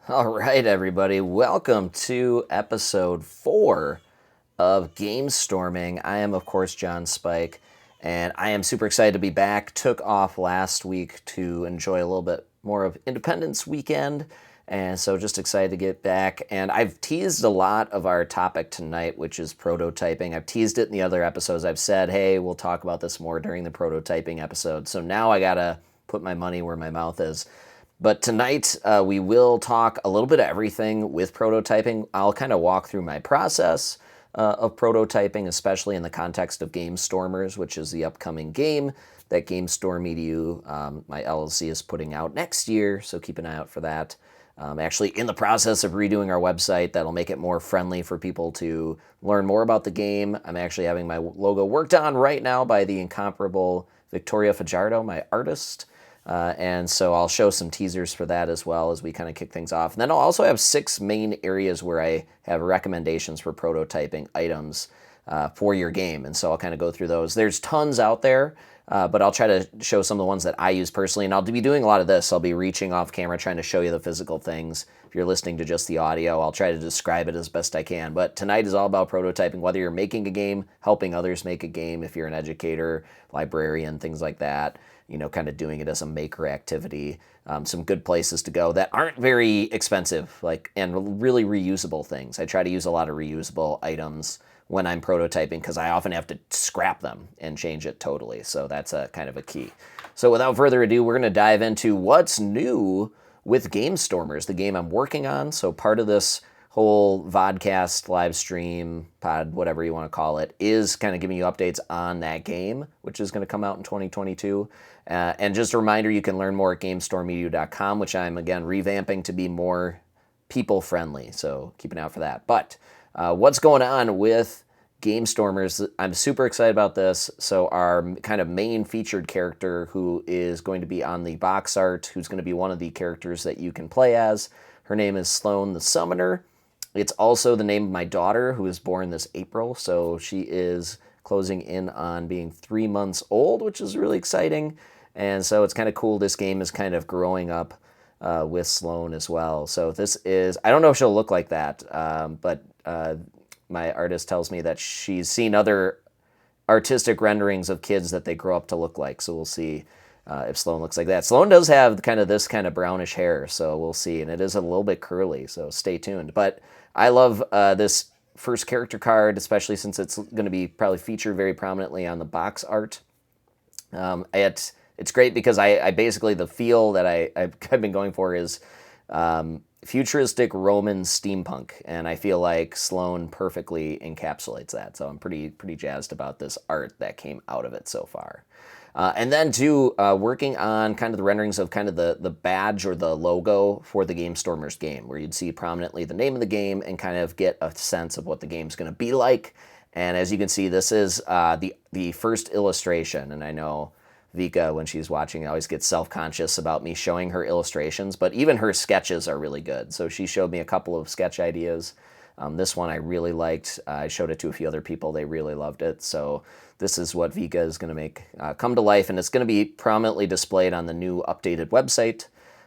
All right, everybody. Welcome to episode 4 of Gamestorming. I am, of course, John Spike, and I am super excited to be back. Took off last week to enjoy a little bit more of Independence Weekend, and so just excited to get back. And I've teased a lot of our topic tonight, which is prototyping. I've teased it in the other episodes. I've said, hey, we'll talk about this more during the prototyping episode. So now I got to put my money where my mouth is. But tonight, we will talk a little bit of everything with prototyping. I'll kind of walk through my process of prototyping, especially in the context of Gamestormers, which is the upcoming game that Gamestorming, my LLC, is putting out next year. So keep an eye out for that. Actually, in the process of redoing our website, that'll make it more friendly for people to learn more about the game. I'm actually having my logo worked on right now by the incomparable Victoria Fajardo, my artist. And so I'll show some teasers for that as well as we kind of kick things off. And then I'll also have 6 main areas where I have recommendations for prototyping items for your game. And so I'll kind of go through those. There's tons out there, but I'll try to show some of the ones that I use personally. And I'll be doing a lot of this. I'll be reaching off camera, trying to show you the physical things. If you're listening to just the audio, I'll try to describe it as best I can. But tonight is all about prototyping, whether you're making a game, helping others make a game, if you're an educator, librarian, things like that. Kind of doing it as a maker activity. Some good places to go that aren't very expensive, and really reusable things. I try to use a lot of reusable items when I'm prototyping because I often have to scrap them and change it totally. So that's a kind of a key. So without further ado, we're going to dive into what's new with Gamestormers, the game I'm working on. So part of this whole vodcast, live stream, pod, whatever you want to call it, is kind of giving you updates on that game, which is going to come out in 2022. And just a reminder, you can learn more at GamestormingMedia.com, which I'm, again, revamping to be more people-friendly. So keep an eye out for that. But what's going on with Gamestormers? I'm super excited about this. So our kind of main featured character, who is going to be on the box art, who's going to be one of the characters that you can play as, her name is Sloan the Summoner. It's also the name of my daughter, who was born this April. So she is closing in on being 3 months old, which is really exciting. And so it's kind of cool. This game is kind of growing up with Sloan as well. So this is, I don't know if she'll look like that, but my artist tells me that she's seen other artistic renderings of kids that they grow up to look like. So we'll see if Sloan looks like that. Sloan does have kind of this kind of brownish hair, so we'll see. And it is a little bit curly, so stay tuned. But I love this first character card, especially since it's going to be probably featured very prominently on the box art. It's great because I basically, the feel that I've been going for is futuristic Roman steampunk, and I feel like Sloan perfectly encapsulates that. So I'm pretty jazzed about this art that came out of it so far. And then too, working on kind of the renderings of kind of the badge or the logo for the Gamestormers game, where you'd see prominently the name of the game and kind of get a sense of what the game's going to be like. And as you can see, this is the first illustration, and I know Vika, when she's watching, always gets self-conscious about me showing her illustrations, but even her sketches are really good. So she showed me a couple of sketch ideas. This one I really liked. I showed it to a few other people. They really loved it. So this is what Vika is going to make come to life, and it's going to be prominently displayed on the new updated website.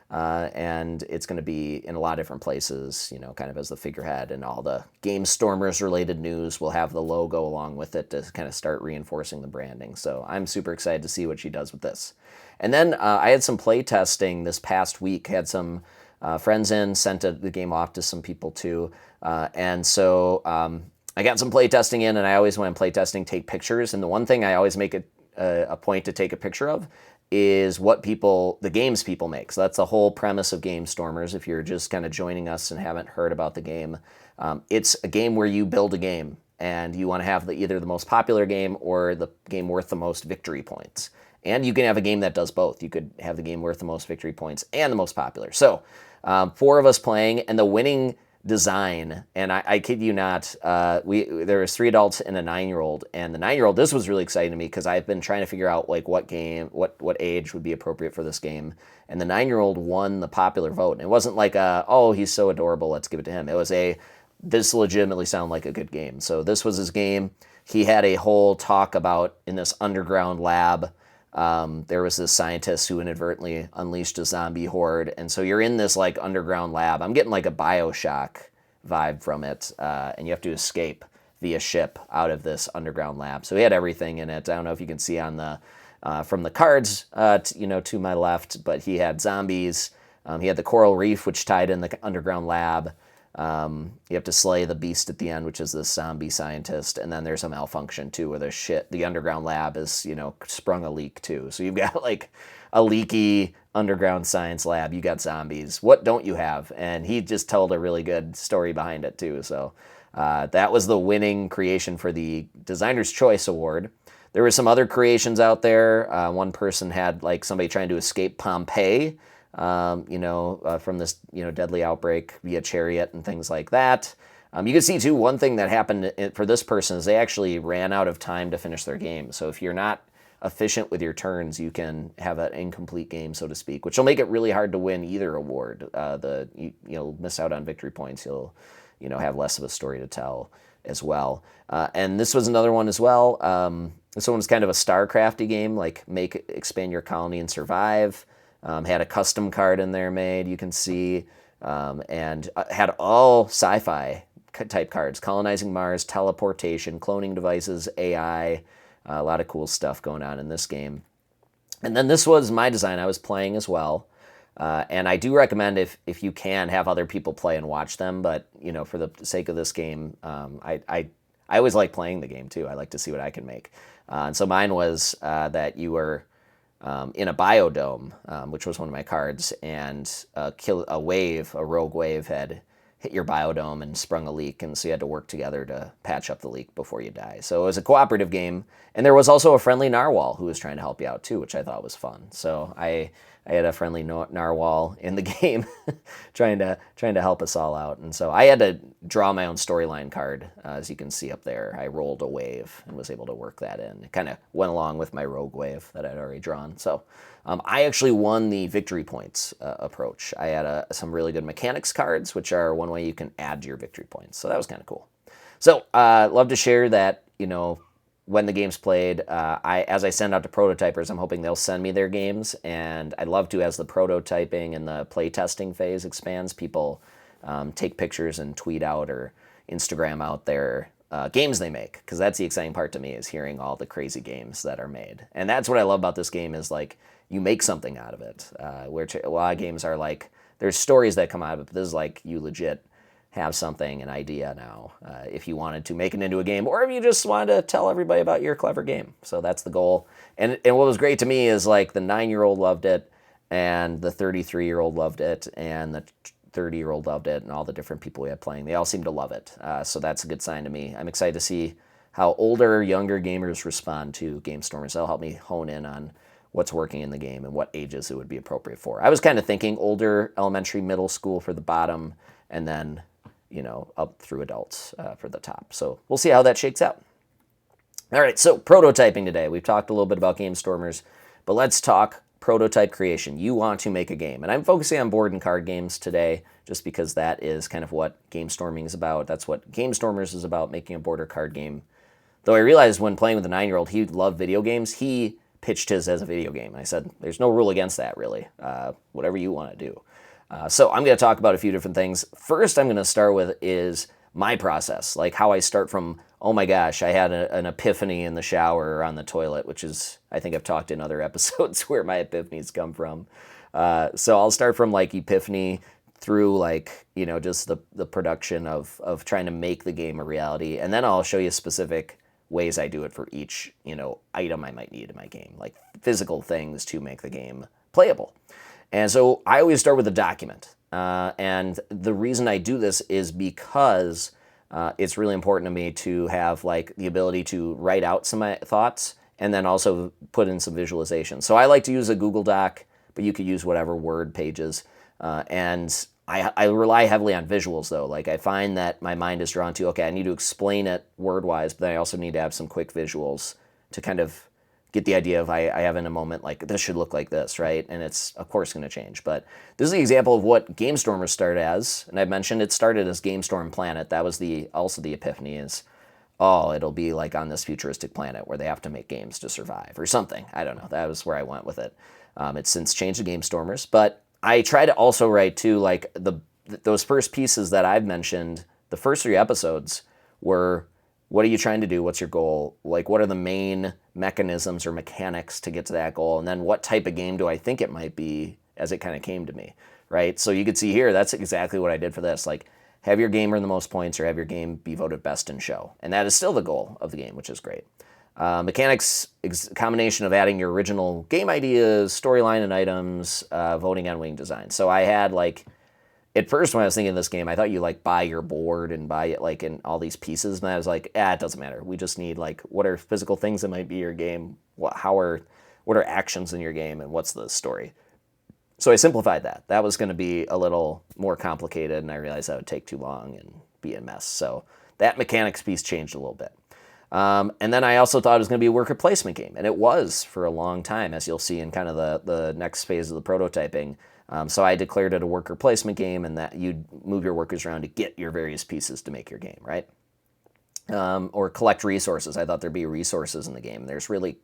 And it's going to be in a lot of different places, kind of as the figurehead, and all the Gamestormers related news will have the logo along with it to kind of start reinforcing the branding. So I'm super excited to see what she does with this. And then I had some play testing this past week, had some friends in, sent the game off to some people too. And so I got some play testing in, and I always, when I'm play testing, take pictures. And the one thing I always make a point to take a picture of is what the games people make. So that's the whole premise of Gamestormers. If you're just kind of joining us and haven't heard about the game, it's a game where you build a game, and you want to have either the most popular game or the game worth the most victory points. And you can have a game that does both. You could have the game worth the most victory points and the most popular. So 4 of us playing, and the winning design, and I kid you not, there was 3 adults and a 9-year-old, and the 9-year-old, this was really exciting to me because I've been trying to figure out like what age would be appropriate for this game, and the 9-year-old won the popular vote. And it wasn't like oh, he's so adorable, let's give it to him. It was this legitimately sounded like a good game. So this was his game. He had a whole talk about in this underground lab there was this scientist who inadvertently unleashed a zombie horde, and so you're in this like underground lab. I'm getting like a BioShock vibe from it, and you have to escape via ship out of this underground lab. So he had everything in it. I don't know if you can see on the from the cards, to my left, but he had zombies. He had the coral reef, which tied in the underground lab. You have to slay the beast at the end, which is this zombie scientist, and then there's a malfunction too, where the underground lab is, sprung a leak too. So you've got like a leaky underground science lab. You got zombies. What don't you have? And he just told a really good story behind it too. So that was the winning creation for the Designer's Choice Award. There were some other creations out there. One person had like somebody trying to escape Pompeii, from this, deadly outbreak via chariot and things like that. You can see too, one thing that happened for this person is they actually ran out of time to finish their game. So if you're not efficient with your turns, you can have an incomplete game, so to speak, which will make it really hard to win either award. You'll miss out on victory points. You'll, have less of a story to tell as well. And this was another one as well. This one was kind of a StarCrafty game, like expand your colony and survive. Had a custom card in there made, you can see, and had all sci-fi type cards: colonizing Mars, teleportation, cloning devices, AI, a lot of cool stuff going on in this game. And then this was my design I was playing as well. And I do recommend if you can have other people play and watch them, but for the sake of this game, I always like playing the game too. I like to see what I can make. And so mine was that you were in a biodome, which was one of my cards, and a rogue wave had hit your biodome and sprung a leak, and so you had to work together to patch up the leak before you die. So it was a cooperative game, and there was also a friendly narwhal who was trying to help you out too, which I thought was fun. So I had a friendly narwhal in the game trying to help us all out. And so I had to draw my own storyline card, as you can see up there. I rolled a wave and was able to work that in. It kind of went along with my rogue wave that I'd already drawn. So I actually won the victory points approach. I had some really good mechanics cards, which are one way you can add to your victory points. So that was kind of cool. So love to share that, when the game's played, as I send out to prototypers, I'm hoping they'll send me their games, and I'd love to, as the prototyping and the play testing phase expands, people take pictures and tweet out or Instagram out their games they make, because that's the exciting part to me, is hearing all the crazy games that are made. And that's what I love about this game, is like you make something out of it. Where a lot of games are like, there's stories that come out of it, but this is like you legit have something, an idea now, if you wanted to make it into a game, or if you just wanted to tell everybody about your clever game. So that's the goal. And what was great to me is like the 9-year-old loved it, and the 33-year-old loved it, and the 30-year-old loved it, and all the different people we had playing, they all seemed to love it. So that's a good sign to me. I'm excited to see how older, younger gamers respond to Gamestormers. That'll help me hone in on what's working in the game and what ages it would be appropriate for. I was kind of thinking older, elementary, middle school for the bottom, and then up through adults for the top. So we'll see how that shakes out. All right, so prototyping today. We've talked a little bit about Gamestormers, but let's talk prototype creation. You want to make a game. And I'm focusing on board and card games today, just because that is kind of what Gamestorming is about. That's what Gamestormers is about, making a board or card game. Though I realized when playing with a 9-year-old, he loved video games. He pitched his as a video game. I said, there's no rule against that, really. Whatever you want to do. So I'm going to talk about a few different things. First, I'm going to start with is my process, like how I start from, oh my gosh, I had an epiphany in the shower or on the toilet, which is, I think I've talked in other episodes where my epiphanies come from. So I'll start from like epiphany through like, just the production of trying to make the game a reality. And then I'll show you specific ways I do it for each, item I might need in my game, like physical things to make the game playable. And so I always start with a document. And the reason I do this is because it's really important to me to have like the ability to write out some thoughts and then also put in some visualization. So I like to use a Google Doc, but you could use whatever Word pages. And I rely heavily on visuals though. Like I find that my mind is drawn to, okay, I need to explain it word-wise, but then I also need to have some quick visuals to kind of get the idea of I have in a moment like this should look like this, right? And it's of course going to change. But this is the example of what Gamestormers started as, and I mentioned it started as Gamestorm Planet. That was also the epiphany is oh, it'll be like on this futuristic planet where they have to make games to survive or something. I don't know. That was where I went with it. It's since changed to Gamestormers, but I try to also write too, like those first pieces that I've mentioned, the first 3 episodes were, what are you trying to do? What's your goal? Like, what are the main mechanisms or mechanics to get to that goal? And then what type of game do I think it might be as it kind of came to me, right? So you could see here, that's exactly what I did for this. Like, have your game earn the most points or have your game be voted best in show. And that is still the goal of the game, which is great. Mechanics, combination of adding your original game ideas, storyline and items, voting on winning design. So I had like, at first when I was thinking of this game, I thought you like buy your board and buy it like in all these pieces. And I was like, it doesn't matter. We just need like, what are physical things that might be your game? What are actions in your game? And what's the story? So I simplified that. That was going to be a little more complicated, and I realized that would take too long and be a mess. So that mechanics piece changed a little bit. And then I also thought it was going to be a worker placement game, and it was for a long time, as you'll see in kind of the next phase of the prototyping. So I declared it a worker placement game, and that you'd move your workers around to get your various pieces to make your game, right? Or collect resources. I thought there'd be resources in the game. There's really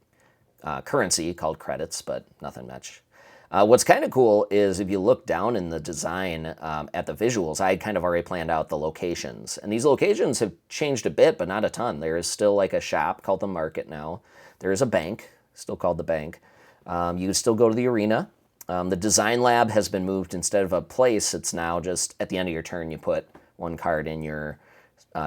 currency called credits, but nothing much. What's kind of cool is if you look down in the design at the visuals, I had kind of already planned out the locations. And these locations have changed a bit, but not a ton. There is still like a shop called the Market now. There is a bank, still called the Bank. You can still go to the arena. The design lab has been moved. Instead of a place, it's now just at the end of your turn, you put one card in your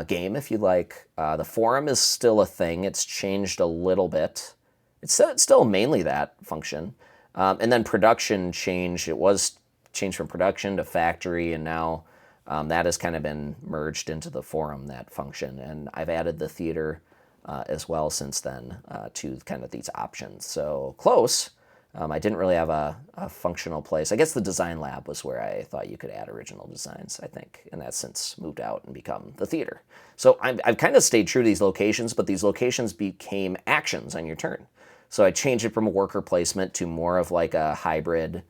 game if you like. The forum is still a thing. It's changed a little bit. It's still mainly that function. And then production changed. It was changed from production to factory, and now that has kind of been merged into the forum, that function. And I've added the theater as well since then to kind of these options. So close. I didn't really have a functional place. I guess the design lab was where I thought you could add original designs, I think, and that's since moved out and become the theater. So I've kind of stayed true to these locations, but these locations became actions on your turn. So I changed it from a worker placement to more of like a hybrid,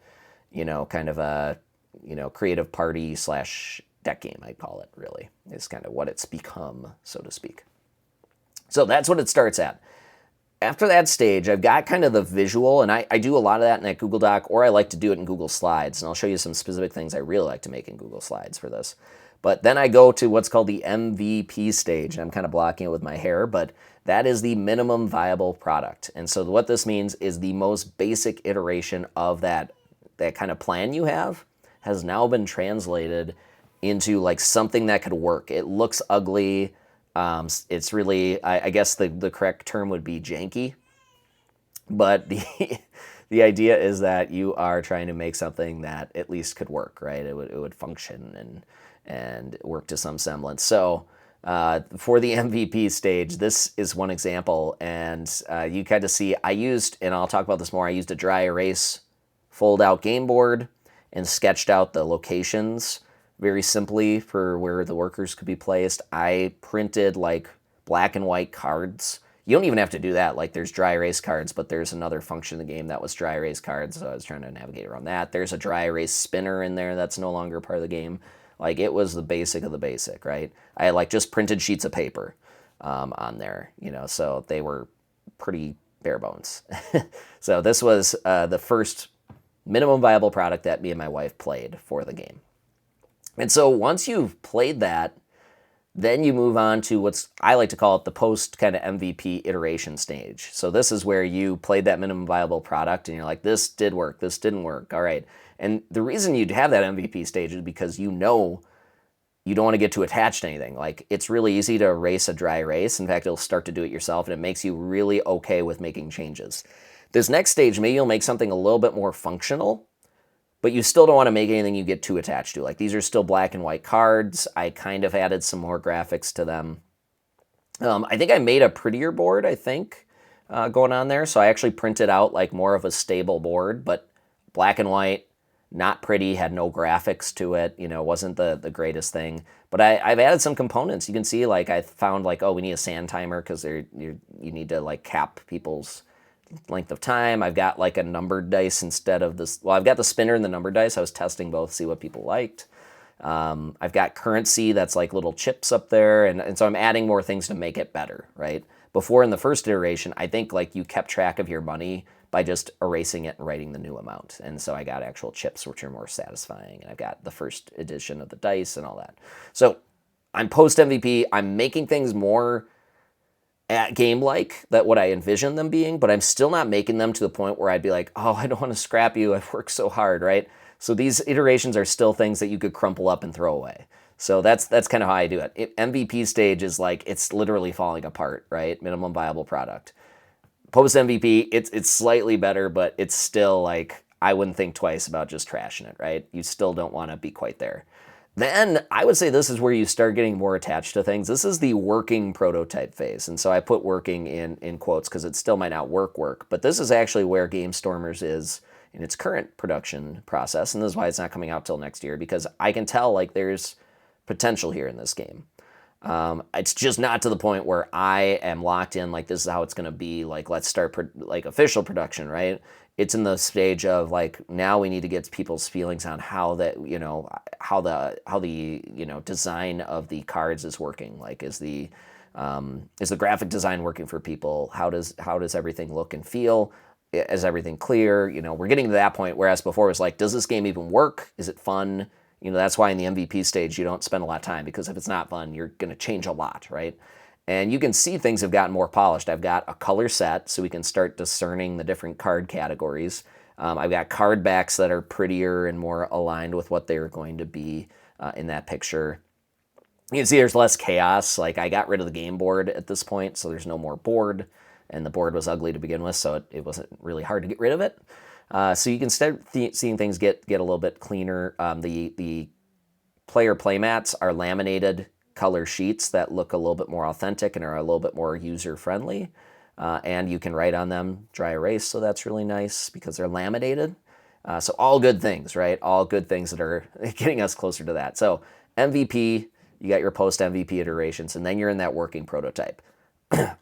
kind of a, creative party / deck game, I'd call it, really, is kind of what it's become, so to speak. So that's what it starts at. After that stage, I've got kind of the visual, and I do a lot of that in that Google Doc, or I like to do it in Google Slides, and I'll show you some specific things I really like to make in Google Slides for this. But then I go to what's called the MVP stage, and I'm kind of blocking it with my hair, but that is the minimum viable product. And so what this means is the most basic iteration of that kind of plan you have has now been translated into like something that could work. It looks ugly. It's really, I guess the correct term would be janky. But the idea is that you are trying to make something that at least could work, right? It would function and work to some semblance. So for the MVP stage, this is one example, and you kind of see I used, and I'll talk about this more, I used a dry erase fold-out game board and sketched out the locations very simply for where the workers could be placed. I printed like black and white cards. You don't even have to do that. Like there's dry erase cards, but there's another function in the game that was dry erase cards, so I was trying to navigate around that. There's a dry erase spinner in there that's no longer part of the game. Like it was the basic of the basic, right? I had like just printed sheets of paper on there, so they were pretty bare bones. So this was the first minimum viable product that me and my wife played for the game. And so once you've played that, then you move on to what's I like to call it the post kind of MVP iteration stage. So this is where you played that minimum viable product and you're like, this did work, this didn't work, all right. And the reason you'd have that MVP stage is because you don't want to get too attached to anything. Like it's really easy to erase a dry erase. In fact, it'll start to do it yourself, and it makes you really okay with making changes. This next stage, maybe you'll make something a little bit more functional, but you still don't want to make anything you get too attached to. Like these are still black and white cards. I kind of added some more graphics to them. I think I made a prettier board, going on there. So I actually printed out like more of a stable board, but black and white, not pretty, had no graphics to it, wasn't the greatest thing. But I've added some components. You can see like I found like, oh, we need a sand timer because you need to like cap people's length of time. I've got like a numbered dice instead of this. Well, I've got the spinner and the numbered dice. I was testing both, see what people liked. I've got currency that's like little chips up there, and so I'm adding more things to make it better, right? Before in the first iteration, I think like you kept track of your money by just erasing it and writing the new amount. And so I got actual chips, which are more satisfying. And I've got the first edition of the dice and all that. So I'm post MVP. I'm making things more at game-like, that what I envision them being, but I'm still not making them to the point where I'd be like, oh, I don't want to scrap you. I've worked so hard, right? So these iterations are still things that you could crumple up and throw away. So that's kind of how I do it. MVP stage is like, it's literally falling apart, right? Minimum viable product. Post MVP, it's slightly better, but it's still like, I wouldn't think twice about just trashing it, right? You still don't want to be quite there. Then I would say this is where you start getting more attached to things. This is the working prototype phase. And so I put working in quotes because it still might not work, but this is actually where Gamestormers is in its current production process. And this is why it's not coming out till next year, because I can tell like there's potential here in this game. It's just not to the point where I am locked in, like, this is how it's going to be, like, let's start, like, official production, right? It's in the stage of, like, now we need to get people's feelings on how that, you know, how the, you know, design of the cards is working. Like, is the graphic design working for people? How does everything look and feel? Is everything clear? You know, we're getting to that point, whereas before it was like, does this game even work? Is it fun? You know, that's why in the MVP stage, you don't spend a lot of time, because if it's not fun, you're going to change a lot, right? And you can see things have gotten more polished. I've got a color set, so we can start discerning the different card categories. I've got card backs that are prettier and more aligned with what they're going to be in that picture. You can see there's less chaos. Like, I got rid of the game board at this point, so there's no more board. And the board was ugly to begin with, so it wasn't really hard to get rid of it. So you can start seeing things get a little bit cleaner. The player playmats are laminated color sheets that look a little bit more authentic and are a little bit more user-friendly. And you can write on them dry erase, so that's really nice because they're laminated. So all good things, right? All good things that are getting us closer to that. So MVP, you got your post-MVP iterations, and then you're in that working prototype.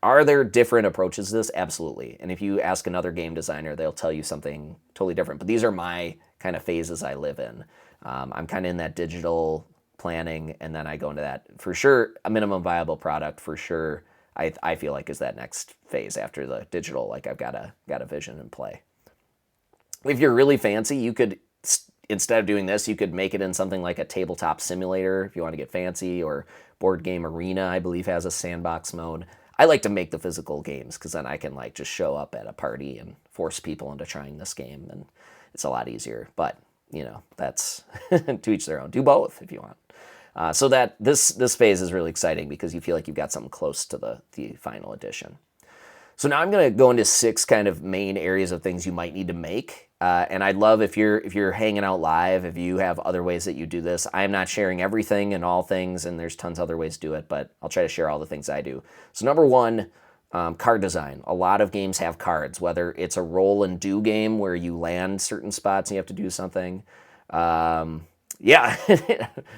Are there different approaches to this? Absolutely. And if you ask another game designer, they'll tell you something totally different. But these are my kind of phases I live in. I'm kind of in that digital planning, and then I go into that. For sure, a minimum viable product, for sure, I feel like is that next phase after the digital. Like, I've got a vision and play. If you're really fancy, you could, instead of doing this, you could make it in something like a tabletop simulator if you want to get fancy, or Board Game Arena, I believe, has a sandbox mode. I like to make the physical games because then I can like just show up at a party and force people into trying this game, and it's a lot easier. But, you know, that's to each their own. Do both if you want. So that this phase is really exciting because you feel like you've got something close to the final edition. So now I'm going to go into 6 kind of main areas of things you might need to make. And I'd love if you're hanging out live, if you have other ways that you do this. I am not sharing everything and all things, and there's tons of other ways to do it, but I'll try to share all the things I do. So number 1, card design. A lot of games have cards, whether it's a roll and do game where you land certain spots and you have to do something. Yeah,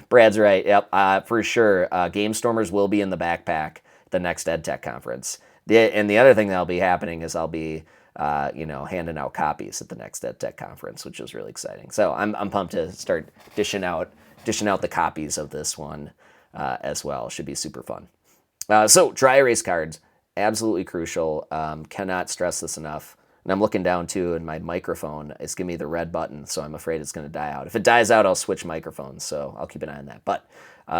Brad's right. Yep, for sure. Gamestormers will be in the backpack at the next EdTech conference. And the other thing that'll be happening is I'll be, handing out copies at the next EdTech conference, which is really exciting. So I'm pumped to start dishing out the copies of this one as well. Should be super fun. So dry erase cards, absolutely crucial. Cannot stress this enough. And I'm looking down too, and my microphone is giving me the red button, so I'm afraid it's going to die out. If it dies out, I'll switch microphones, so I'll keep an eye on that. But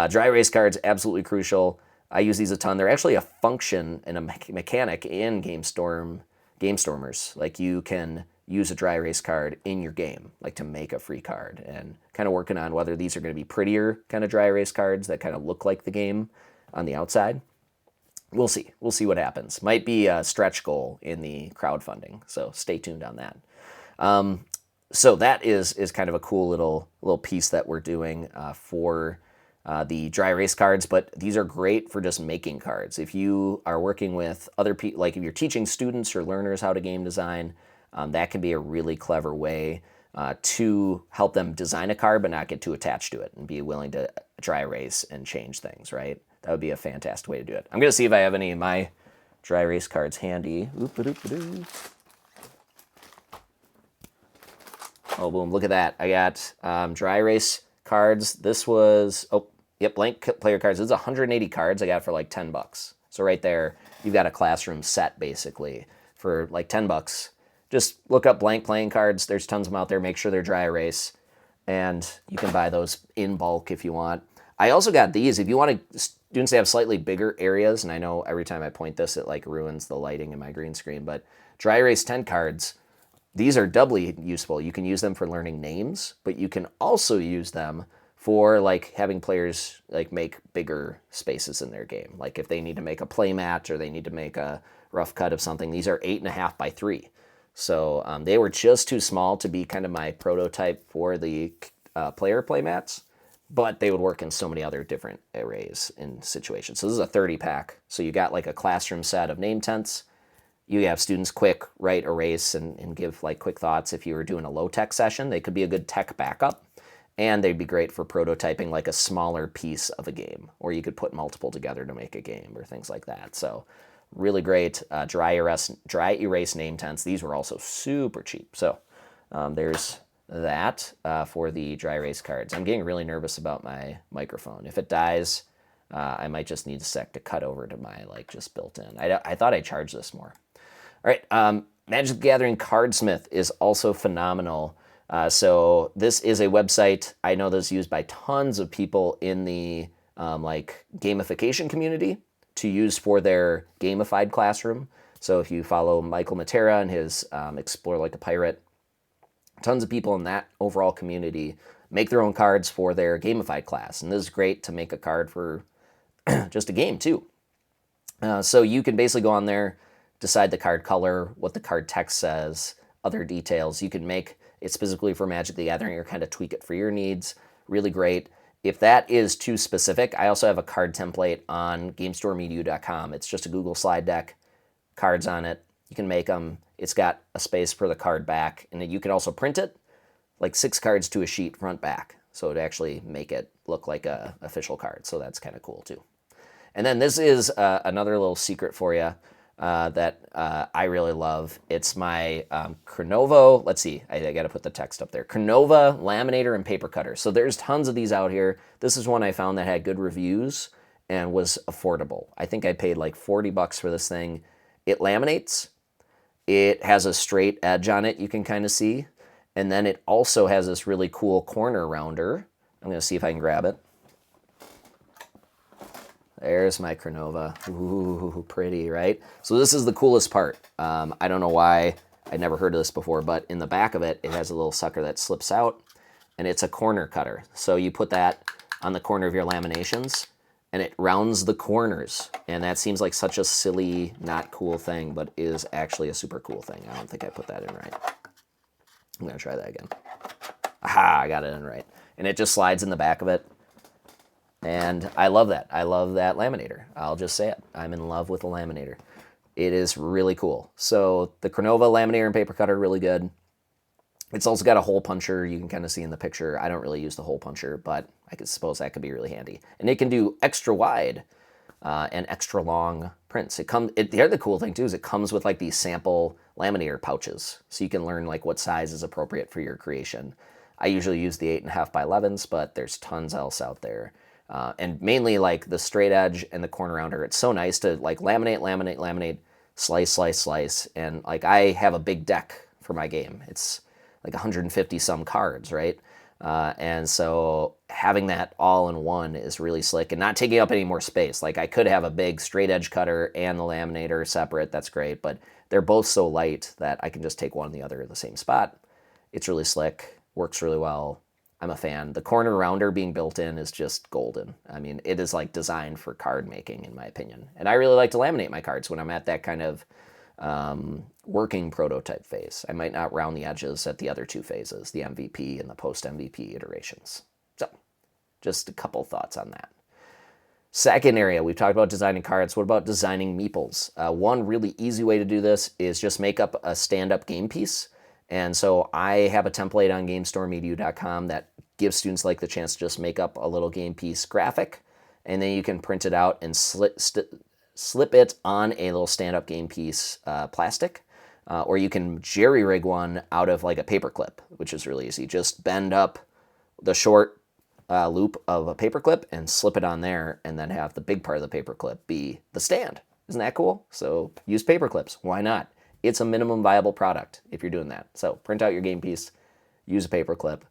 dry erase cards, absolutely crucial. I use these a ton. They're actually a function and a mechanic in Gamestormers. Like, you can use a dry erase card in your game, like to make a free card, and kind of working on whether these are going to be prettier kind of dry erase cards that kind of look like the game on the outside. We'll see. We'll see what happens. Might be a stretch goal in the crowdfunding, so stay tuned on that. So that is kind of a cool little piece that we're doing for the dry erase cards, but these are great for just making cards. If you are working with other people, like if you're teaching students or learners how to game design, that can be a really clever way to help them design a card but not get too attached to it and be willing to dry erase and change things, right? That would be a fantastic way to do it. I'm going to see if I have any of my dry erase cards handy. Oh, boom, look at that. I got dry erase cards. This was, oh, yep, blank player cards. This is 180 cards I got for like $10. So right there, you've got a classroom set basically for like $10. Just look up blank playing cards. There's tons of them out there. Make sure they're dry erase. And you can buy those in bulk if you want. I also got these. If you want students to have slightly bigger areas, and I know every time I point this, it like ruins the lighting in my green screen, but dry erase 10 cards, these are doubly useful. You can use them for learning names, but you can also use them for like having players like make bigger spaces in their game. Like if they need to make a play mat or they need to make a rough cut of something, these are 8.5 by 3. So they were just too small to be kind of my prototype for the player play mats, but they would work in so many other different arrays and situations. So this is a 30 pack. So you got like a classroom set of name tents. You have students quick write, erase, and give like quick thoughts. If you were doing a low tech session, they could be a good tech backup. And they'd be great for prototyping like a smaller piece of a game, or you could put multiple together to make a game or things like that. So really great dry erase name tents. These were also super cheap. So there's that for the dry erase cards. I'm getting really nervous about my microphone. If it dies, I might just need a sec to cut over to my like just built in. I thought I charged this more. All right, Magic the Gathering Cardsmith is also phenomenal. So this is a website. I know this is used by tons of people in the like gamification community to use for their gamified classroom. So if you follow Michael Matera and his Explore Like a Pirate, tons of people in that overall community make their own cards for their gamified class. And this is great to make a card for just a game too. So you can basically go on there, decide the card color, what the card text says, other details. You can make it specifically for Magic the Gathering or kind of tweak it for your needs. Really great. If that is too specific, I also have a card template on Gamestorming.com. It's just a Google slide deck, cards on it. You can make them. It's got a space for the card back, and you can also print it, like 6 cards to a sheet front back. So it actually make it look like a official card. So that's kind of cool too. And then this is another little secret for you that I really love. It's my Crayola. Let's see, I got to put the text up there. Crayola laminator and paper cutter. So there's tons of these out here. This is one I found that had good reviews and was affordable. I think I paid like $40 for this thing. It laminates. It has a straight edge on it, you can kind of see. And then it also has this really cool corner rounder. I'm going to see if I can grab it. There's my Crayola. Ooh, pretty, right? So this is the coolest part. I don't know why I'd never heard of this before, but in the back of it, it has a little sucker that slips out, and it's a corner cutter. So you put that on the corner of your laminations, and it rounds the corners. And that seems like such a silly, not cool thing, but is actually a super cool thing. I don't think I put that in right. I'm going to try that again. Aha, I got it in right. And it just slides in the back of it. And I love that. I love that laminator. I'll just say it. I'm in love with the laminator. It is really cool. So the Crayola laminator and paper cutter, really good. It's also got a hole puncher. You can kind of see in the picture. I don't really use the hole puncher, but I could suppose that could be really handy. And it can do extra wide and extra long prints. The other cool thing too is it comes with like these sample laminator pouches, so you can learn like what size is appropriate for your creation. I usually use the 8.5 by 11s, but there's tons else out there. And mainly like the straight edge and the corner rounder. It's so nice to like laminate, slice. And like I have a big deck for my game. It's like 150 some cards, right? And so having that all in one is really slick and not taking up any more space. Like I could have a big straight edge cutter and the laminator separate. That's great. But they're both so light that I can just take one and the other in the same spot. It's really slick, works really well. I'm a fan. The corner rounder being built in is just golden. I mean, it is like designed for card making, in my opinion. And I really like to laminate my cards when I'm at that kind of working prototype phase. I might not round the edges at the other two phases, the MVP and the post-MVP iterations. So, just a couple thoughts on that. Second area, we've talked about designing cards. What about designing meeples? One really easy way to do this is just make up a stand-up game piece. And so I have a template on Gamestorming.com that gives students like the chance to just make up a little game piece graphic, and then you can print it out and slip it on a little stand-up game piece plastic, or you can jerry-rig one out of like a paper clip, which is really easy. Just bend up the short loop of a paperclip and slip it on there, and then have the big part of the paperclip be the stand. Isn't that cool? So use paperclips. Why not? It's a minimum viable product if you're doing that. So print out your game piece, use a paperclip,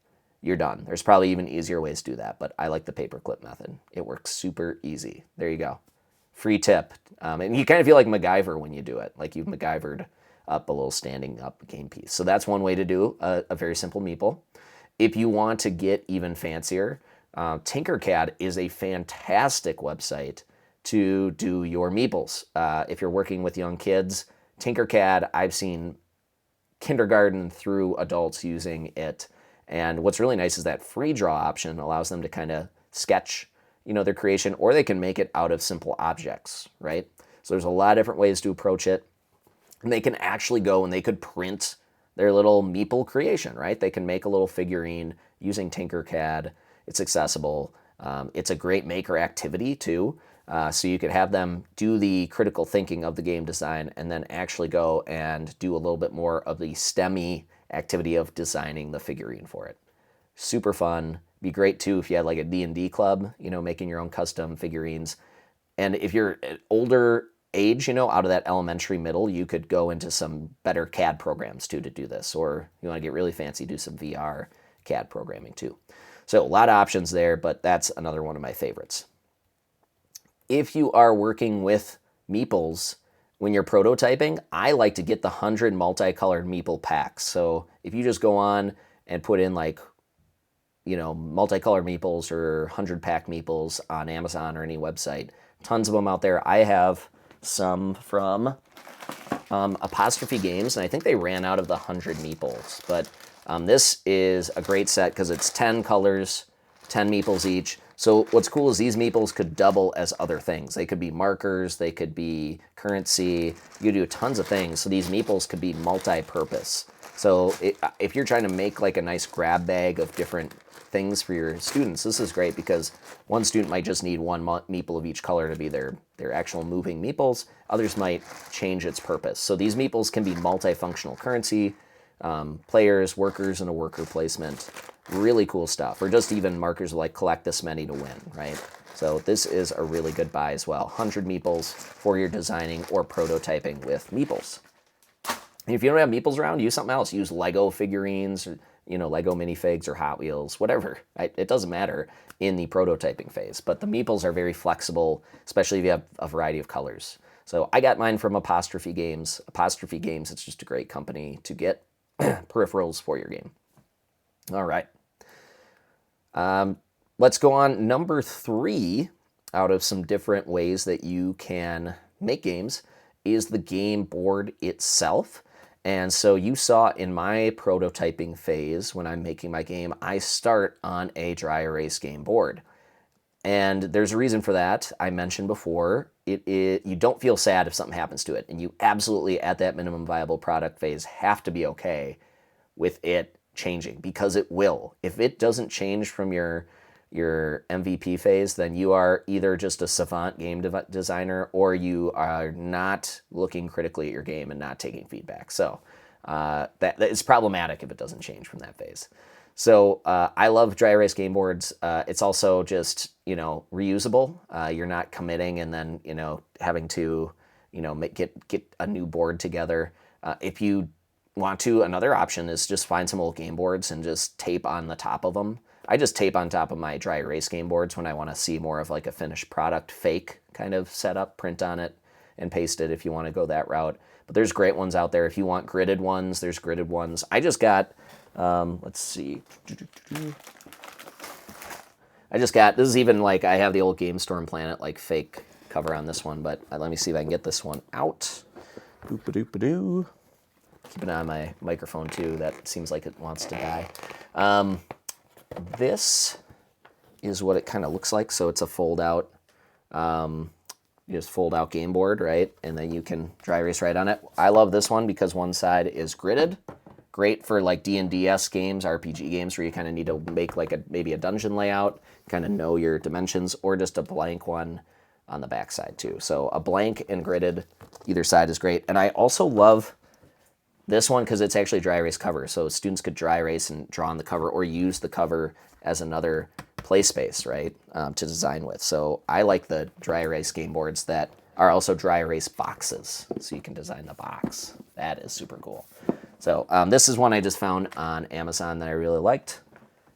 you're done. There's probably even easier ways to do that, but I like the paperclip method. It works super easy. There you go. Free tip. And you kind of feel like MacGyver when you do it, like you've MacGyvered up a little standing up game piece. So that's one way to do a very simple meeple. If you want to get even fancier, Tinkercad is a fantastic website to do your meeples. If you're working with young kids, Tinkercad, I've seen kindergarten through adults using it. And what's really nice is that free draw option allows them to kind of sketch, their creation, or they can make it out of simple objects, right? So there's a lot of different ways to approach it. And they can actually go and they could print their little meeple creation, right? They can make a little figurine using Tinkercad. It's accessible. It's a great maker activity too. So you could have them do the critical thinking of the game design and then actually go and do a little bit more of the STEMmy activity of designing the figurine for it. Super fun. Be great too if you had like a D&D club, making your own custom figurines. And if you're an older age, out of that elementary middle, you could go into some better CAD programs too to do this. Or you want to get really fancy, do some VR CAD programming too. So a lot of options there, but that's another one of my favorites. If you are working with meeples when you're prototyping, I like to get the 100 multicolored meeple packs. So if you just go on and put in like, multicolored meeples or 100-pack meeples on Amazon or any website, tons of them out there. I have some from Apostrophe Games, and I think they ran out of the 100 meeples. But this is a great set because it's 10 colors, 10 meeples each. So what's cool is these meeples could double as other things. They could be markers, they could be currency, you could do tons of things. So these meeples could be multi-purpose. So if you're trying to make like a nice grab bag of different things for your students, this is great because one student might just need one meeple of each color to be their actual moving meeples. Others might change its purpose. So these meeples can be multifunctional currency, players, workers, and a worker placement. Really cool stuff. Or just even markers like collect this many to win, right? So this is a really good buy as well. 100 meeples for your designing or prototyping with meeples. And if you don't have meeples around, use something else. Use Lego figurines, or, Lego minifigs or Hot Wheels, whatever. Right? It doesn't matter in the prototyping phase. But the meeples are very flexible, especially if you have a variety of colors. So I got mine from Apostrophe Games. Apostrophe Games, it's just a great company to get peripherals for your game. All right. Let's go on. Number 3 out of some different ways that you can make games is the game board itself. And so you saw in my prototyping phase when I'm making my game, I start on a dry erase game board. And there's a reason for that. I mentioned before, you don't feel sad if something happens to it. And you absolutely, at that minimum viable product phase, have to be okay with it changing, because it will. If it doesn't change from your MVP phase, then you are either just a savant game designer or you are not looking critically at your game and not taking feedback. So that is problematic if it doesn't change from that phase. So I love dry erase game boards. It's also just, reusable. You're not committing and then, having to, get a new board together. If you want to, another option is just find some old game boards and just tape on the top of them. I just tape on top of my dry erase game boards when I want to see more of like a finished product fake kind of setup, print on it and paste it if you want to go that route. But there's great ones out there. If you want gridded ones, there's gridded ones. I just got, let's see. This is even like, I have the old GameStorm Planet like fake cover on this one, but let me see if I can get this one out. Boop-a-doop-a-doo. Keep an eye on my microphone too. That seems like it wants to die. This is what it kind of looks like. So it's a fold out, you just fold out game board, right? And then you can dry erase right on it. I love this one because one side is gridded. Great for like D&DS games, RPG games, where you kind of need to make like maybe a dungeon layout, kind of know your dimensions, or just a blank one on the back side too. So a blank and gridded, either side is great. And I also love this one because it's actually dry erase cover. So students could dry erase and draw on the cover or use the cover as another play space, right, to design with. So I like the dry erase game boards that are also dry erase boxes, so you can design the box. That is super cool. So this is one I just found on Amazon that I really liked.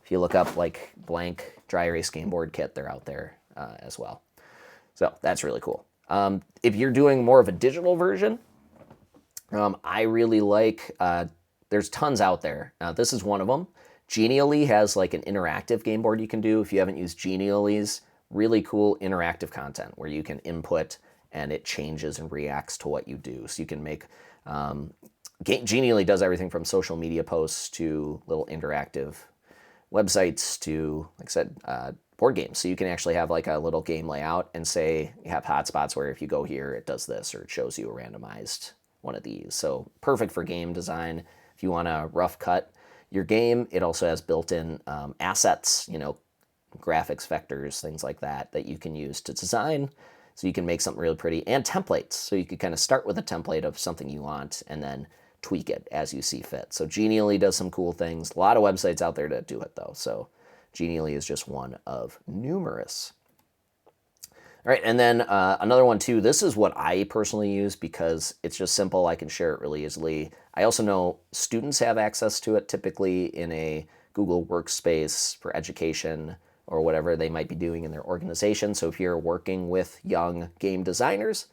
If you look up like blank dry erase game board kit, they're out there as well. So that's really cool. If you're doing more of a digital version, I really like, there's tons out there. This is one of them. Genially has like an interactive game board you can do. If you haven't used Genially's, really cool interactive content where you can input and it changes and reacts to what you do. So you can make, Genially does everything from social media posts to little interactive websites to, like I said, board games. So you can actually have like a little game layout and say you have hotspots where if you go here, it does this, or it shows you a randomized one of these. So perfect for game design. If you want to rough cut your game, it also has built-in assets, graphics, vectors, things like that that you can use to design. So you can make something really pretty, and templates. So you could kind of start with a template of something you want and then tweak it as you see fit. So Genially does some cool things. A lot of websites out there that do it though. So Genially is just one of numerous. All right, and then another one too. This is what I personally use because it's just simple. I can share it really easily. I also know students have access to it typically in a Google Workspace for education or whatever they might be doing in their organization. So if you're working with young game designers,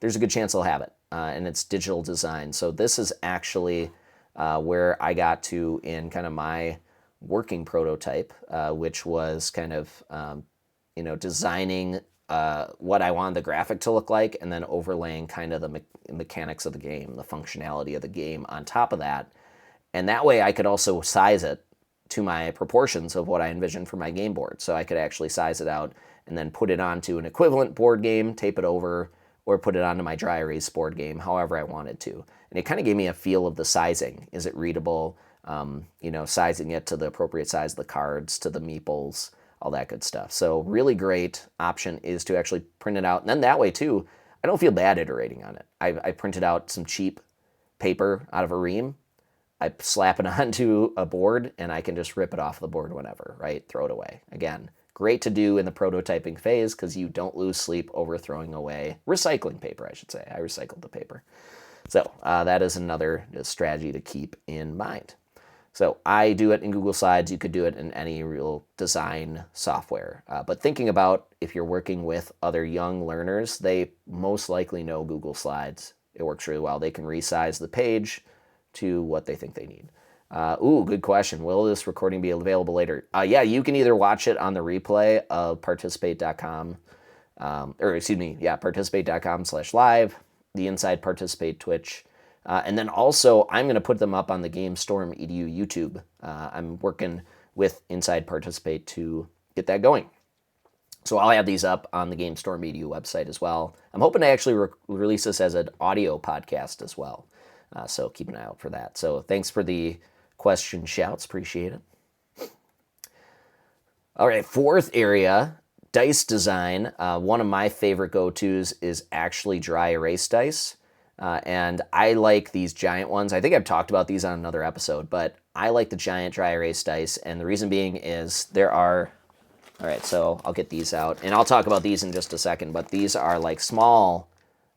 there's a good chance they'll have it. And it's digital design. So this is actually where I got to in kind of my working prototype, which was kind of designing what I wanted the graphic to look like, and then overlaying kind of the mechanics of the game, the functionality of the game on top of that. And that way I could also size it to my proportions of what I envisioned for my game board. So I could actually size it out and then put it onto an equivalent board game, tape it over, or put it onto my dry erase board game, however I wanted to. And it kind of gave me a feel of the sizing. Is it readable? Sizing it to the appropriate size of the cards, to the meeples, all that good stuff. So really great option is to actually print it out. And then that way too, I don't feel bad iterating on it. I printed out some cheap paper out of a ream. I slap it onto a board and I can just rip it off the board whenever, right? Throw it away. Again, great to do in the prototyping phase because you don't lose sleep over throwing away recycling paper, I should say. I recycled the paper. So that is another strategy to keep in mind. So I do it in Google Slides. You could do it in any real design software. But thinking about if you're working with other young learners, they most likely know Google Slides. It works really well. They can resize the page to what they think they need. Good question. Will this recording be available later? Yeah, you can either watch it on the replay of participate.com, participate.com/live, the Inside Participate Twitch. And then also, I'm going to put them up on the Gamestorm EDU YouTube. I'm working with Inside Participate to get that going. So I'll have these up on the Gamestorm EDU website as well. I'm hoping to actually release this as an audio podcast as well. So keep an eye out for that. So thanks for the question shouts. Appreciate it. All right, fourth area, dice design. One of my favorite go-tos is actually dry erase dice. And I like these giant ones. I think I've talked about these on another episode, but I like the giant dry erase dice. And the reason being is all right, so I'll get these out. And I'll talk about these in just a second, but these are like small,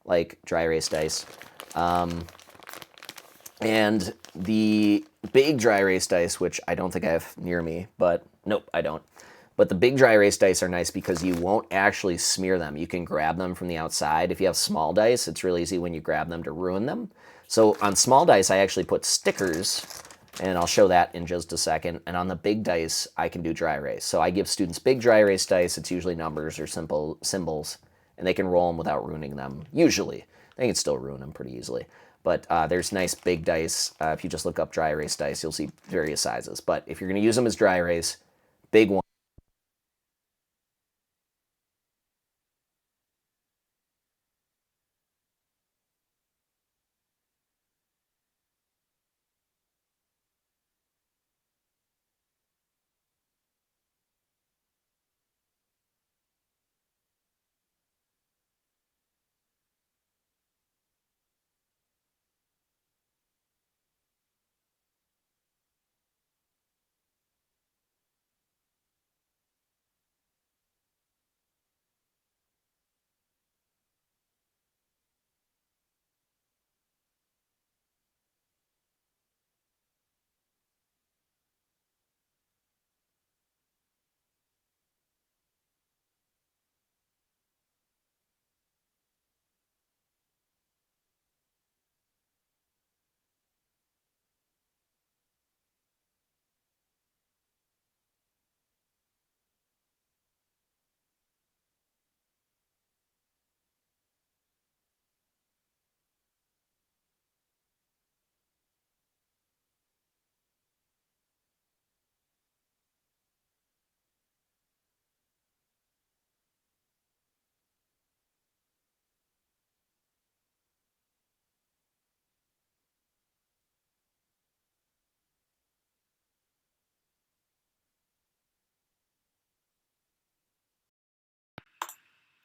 like dry erase dice. And the big dry erase dice, which I don't think I have near me, but nope, I don't. But the big dry erase dice are nice because you won't actually smear them. You can grab them from the outside. If you have small dice, it's really easy when you grab them to ruin them. So on small dice, I actually put stickers, and I'll show that in just a second. And on the big dice, I can do dry erase. So I give students big dry erase dice. It's usually numbers or simple symbols, and they can roll them without ruining them, usually. They can still ruin them pretty easily. But there's nice big dice. If you just look up dry erase dice, you'll see various sizes. But if you're going to use them as dry erase, big one.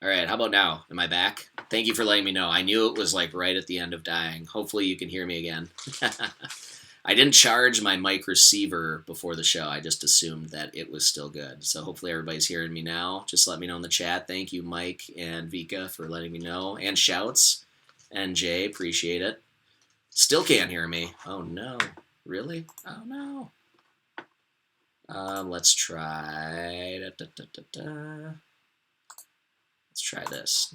All right, how about now? Am I back? Thank you for letting me know. I knew it was like right at the end of dying. Hopefully you can hear me again. I didn't charge my mic receiver before the show. I just assumed that it was still good. So hopefully everybody's hearing me now. Just let me know in the chat. Thank you, Mike and Vika, for letting me know. And shouts. And Jay, appreciate it. Still can't hear me. Oh no. Really? Oh no. Let's try. Let's try this.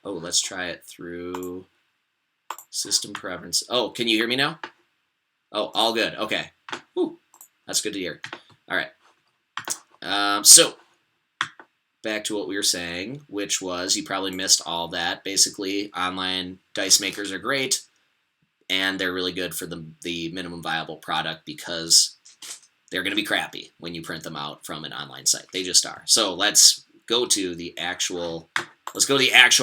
Oh, let's try it through system preference. Oh, can you hear me now? Oh, all good. Okay. Whew. That's good to hear. All right. So back to what we were saying, which was you probably missed all that. Basically, online dice makers are great, and they're really good for the minimum viable product because they're going to be crappy when you print them out from an online site. They just are. So let's go to the actual,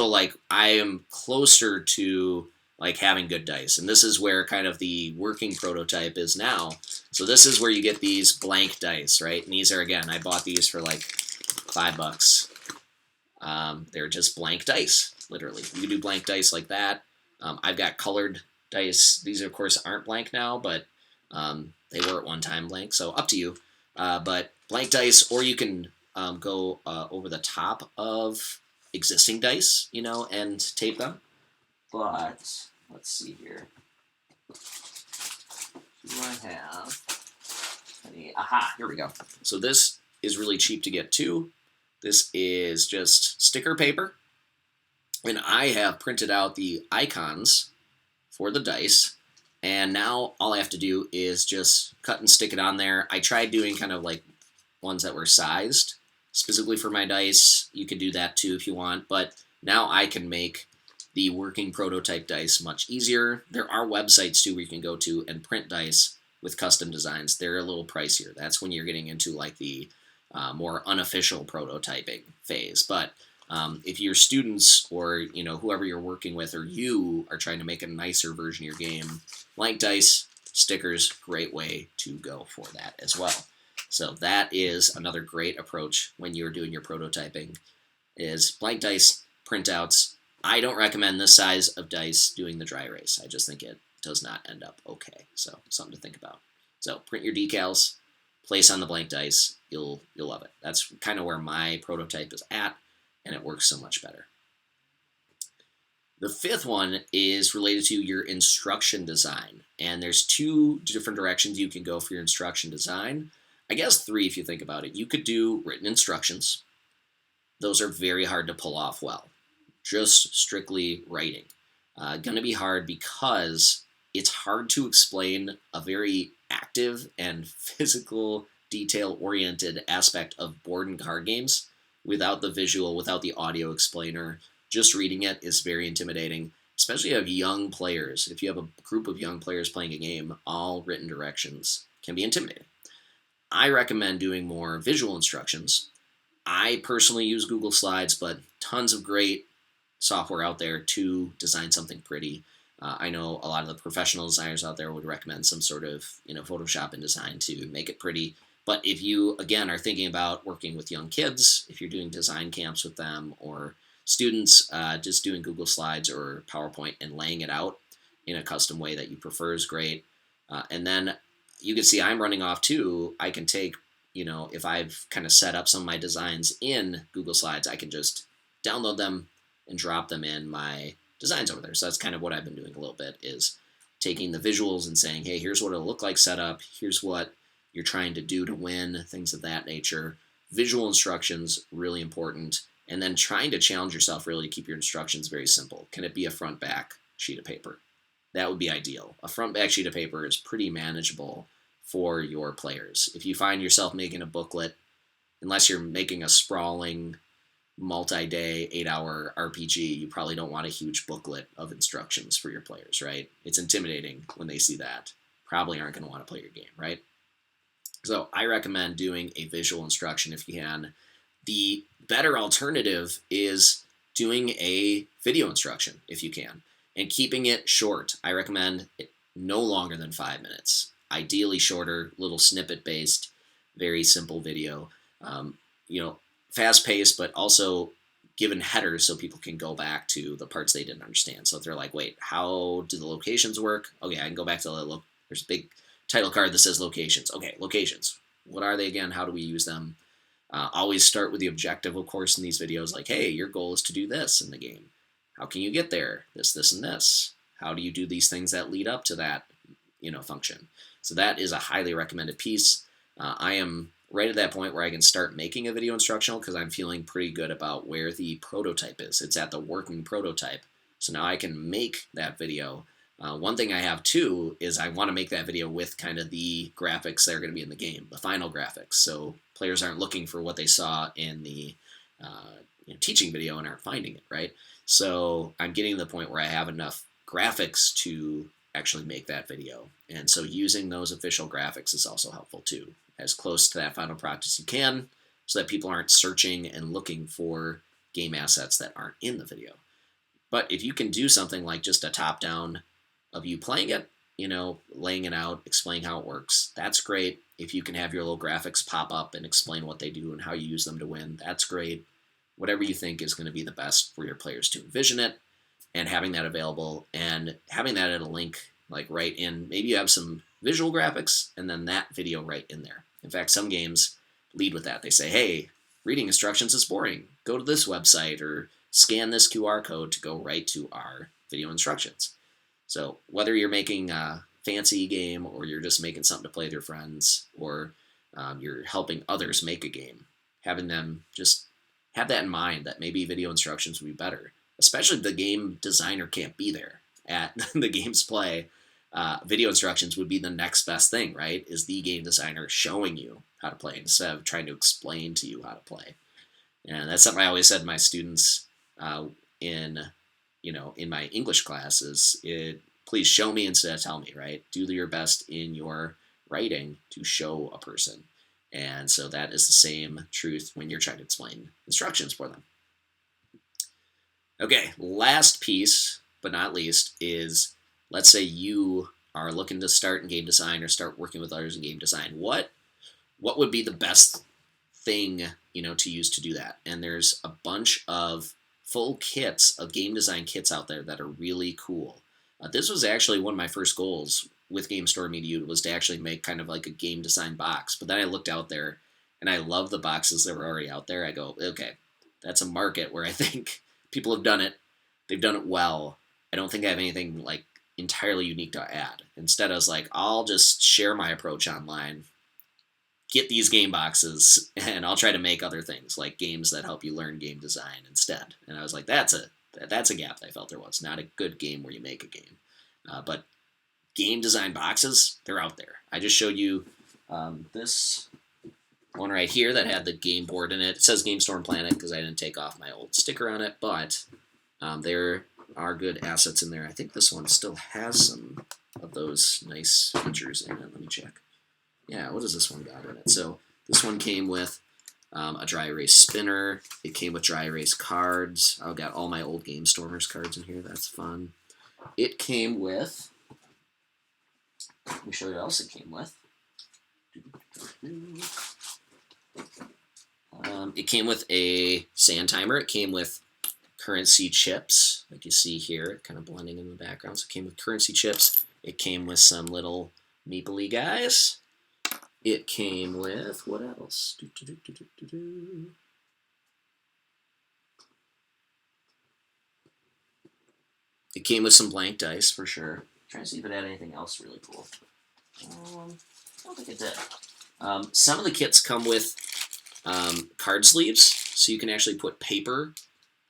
like, I am closer to, like, having good dice. And this is where kind of the working prototype is now. So this is where you get these blank dice, right? And these are, again, I bought these for like $5. They're just blank dice, literally. You can do blank dice like that. I've got colored dice. These, of course, aren't blank now, but they were at one time blank, so up to you. But blank dice, or you can go over the top of existing dice, and tape them. But let's see here. Do I have any? Aha, here we go. So this is really cheap to get too. This is just sticker paper, and I have printed out the icons for the dice. And now all I have to do is just cut and stick it on there. I tried doing kind of like ones that were sized specifically for my dice. You could do that too if you want. But now I can make the working prototype dice much easier. There are websites too where you can go to and print dice with custom designs. They're a little pricier. That's when you're getting into like the more unofficial prototyping phase. But if your students or whoever you're working with or you are trying to make a nicer version of your game, blank dice, stickers, great way to go for that as well. So that is another great approach when you're doing your prototyping is blank dice, printouts. I don't recommend this size of dice doing the dry erase. I just think it does not end up okay. So something to think about. So print your decals, place on the blank dice. You'll love it. That's kind of where my prototype is at, and it works so much better. The fifth one is related to your instruction design, and there's two different directions you can go for your instruction design. I guess three if you think about it. You could do written instructions. Those are very hard to pull off well. Just strictly writing. Gonna be hard because it's hard to explain a very active and physical, detail-oriented aspect of board and card games without the visual, without the audio explainer. Just reading it is very intimidating, especially if you have young players. If you have a group of young players playing a game, all written directions can be intimidating. I recommend doing more visual instructions. I personally use Google Slides, but tons of great software out there to design something pretty. I know a lot of the professional designers out there would recommend some sort of Photoshop and design to make it pretty. But if you, again, are thinking about working with young kids, if you're doing design camps with them, or students, just doing Google Slides or PowerPoint and laying it out in a custom way that you prefer is great. And then you can see I'm running off too. I can take, if I've kind of set up some of my designs in Google Slides, I can just download them and drop them in my designs over there. So that's kind of what I've been doing a little bit, is taking the visuals and saying, hey, here's what it'll look like set up. Here's what you're trying to do to win, things of that nature. Visual instructions, really important. And then trying to challenge yourself really to keep your instructions very simple. Can it be a front-back sheet of paper? That would be ideal. A front-back sheet of paper is pretty manageable for your players. If you find yourself making a booklet, unless you're making a sprawling, multi-day, 8-hour RPG, you probably don't want a huge booklet of instructions for your players, right? It's intimidating when they see that. Probably aren't going to want to play your game, right? So I recommend doing a visual instruction if you can. The better alternative is doing a video instruction if you can, and keeping it short. I recommend it no longer than 5 minutes. Ideally shorter, little snippet-based, very simple video. you know, fast paced, but also given headers so people can go back to the parts they didn't understand. So if they're like, wait, how do the locations work? Okay, I can go back to there's a big title card that says locations. Okay, locations. What are they again? How do we use them? Always start with the objective, of course, in these videos. Like, hey, your goal is to do this in the game. How can you get there? This, and this. How do you do these things that lead up to that, function? So that is a highly recommended piece. I am right at that point where I can start making a video instructional because I'm feeling pretty good about where the prototype is. It's at the working prototype. So now I can make that video. One thing I have too is I want to make that video with kind of the graphics that are going to be in the game, the final graphics. So players aren't looking for what they saw in the teaching video and aren't finding it, right? So I'm getting to the point where I have enough graphics to actually make that video. And so using those official graphics is also helpful too, as close to that final product as you can, so that people aren't searching and looking for game assets that aren't in the video. But if you can do something like just a top-down of you playing it, laying it out, explaining how it works, that's great. If you can have your little graphics pop up and explain what they do and how you use them to win, that's great. Whatever you think is going to be the best for your players to envision it, and having that available and having that at a link like right in, maybe you have some visual graphics and then that video right in there. In fact, some games lead with that. They say, hey, reading instructions is boring. Go to this website or scan this QR code to go right to our video instructions. So whether you're making a fancy game or you're just making something to play with your friends or you're helping others make a game, having them just have that in mind that maybe video instructions would be better, especially if the game designer can't be there at the game's play. Video instructions would be the next best thing, right? Is the game designer showing you how to play instead of trying to explain to you how to play. And that's something I always said to my students in my English classes. Please show me instead of tell me, right? Do your best in your writing to show a person. And so that is the same truth when you're trying to explain instructions for them. Okay, last piece, but not least, is let's say you are looking to start in game design or start working with others in game design. What would be the best thing, to use to do that? And there's a bunch of full kits of game design kits out there that are really cool. This was actually one of my first goals with Gamestorming was to actually make kind of like a game design box. But then I looked out there and I love the boxes that were already out there. I go, okay, that's a market where I think people have done it. They've done it well. I don't think I have anything like entirely unique to add. Instead, I was like, I'll just share my approach online, get these game boxes, and I'll try to make other things like games that help you learn game design instead. And I was like, that's a gap that I felt there was. Not a good game where you make a game. But game design boxes, they're out there. I just showed you this one right here that had the game board in it. It says Gamestorm Planet because I didn't take off my old sticker on it, but there are good assets in there. I think this one still has some of those nice features in it. Let me check. Yeah, what does this one got in it? So this one came with a dry erase spinner. It came with dry erase cards. I've got all my old Gamestormers cards in here. That's fun. It came with, let me show you what else it came with. It came with a sand timer. It came with currency chips, like you see here, kind of blending in the background. So it came with currency chips. It came with some little Meeple guys. It came with, what else? It came with some blank dice, for sure. I'm trying to see if it had anything else really cool. I don't think it did. Some of the kits come with card sleeves, so you can actually put paper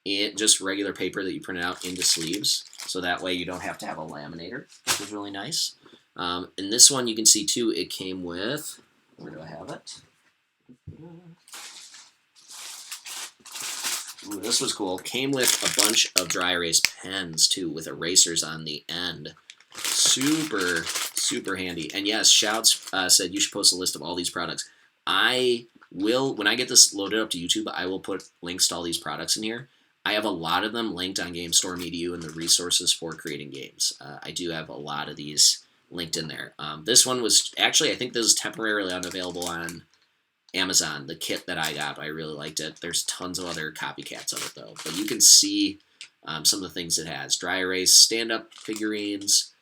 in, just regular paper that you printed out, into sleeves, so that way you don't have to have a laminator, which is really nice. And this one you can see too, it came with, where do I have it? Ooh, this was cool. Came with a bunch of dry erase pens too, with erasers on the end. Super, super handy. And yes, Shouts said you should post a list of all these products. I will, when I get this loaded up to YouTube, I will put links to all these products in here. I have a lot of them linked on Gamestorm.edu and the resources for creating games. I do have a lot of these linked in there. This one was actually, I think this is temporarily unavailable on Amazon, the kit that I got, I really liked it. There's tons of other copycats of it though, but you can see some of the things it has: dry erase stand-up figurines,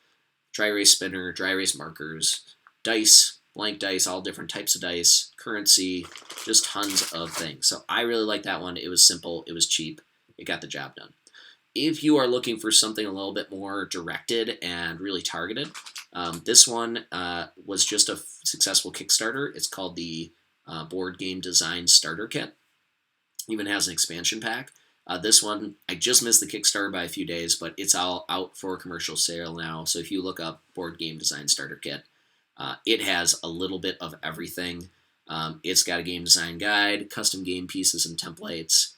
dry erase spinner, dry erase markers, dice, blank dice, all different types of dice, currency, just tons of things. So I really like that one. It was simple, it was cheap, it got the job done. If you are looking for something a little bit more directed and really targeted, this one was just a successful Kickstarter. It's called the Board Game Design Starter Kit. Even has an expansion pack. This one, I just missed the Kickstarter by a few days, but it's all out for commercial sale now. So if you look up Board Game Design Starter Kit, it has a little bit of everything. It's got a game design guide, custom game pieces and templates.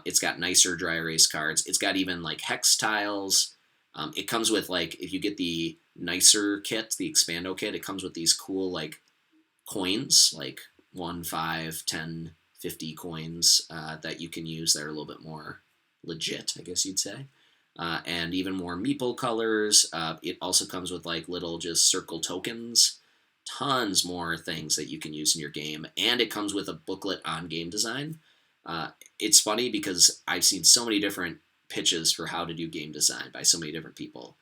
It's got nicer dry erase cards. It's got even like hex tiles. It comes with like, if you get the nicer kit, the Expando kit, it comes with these cool like coins, like 1, 5, 10, 50 coins that you can use that are a little bit more legit, I guess you'd say. And even more meeple colors. It also comes with like little just circle tokens, tons more things that you can use in your game. And it comes with a booklet on game design. It's funny because I've seen so many different pitches for how to do game design by so many different people.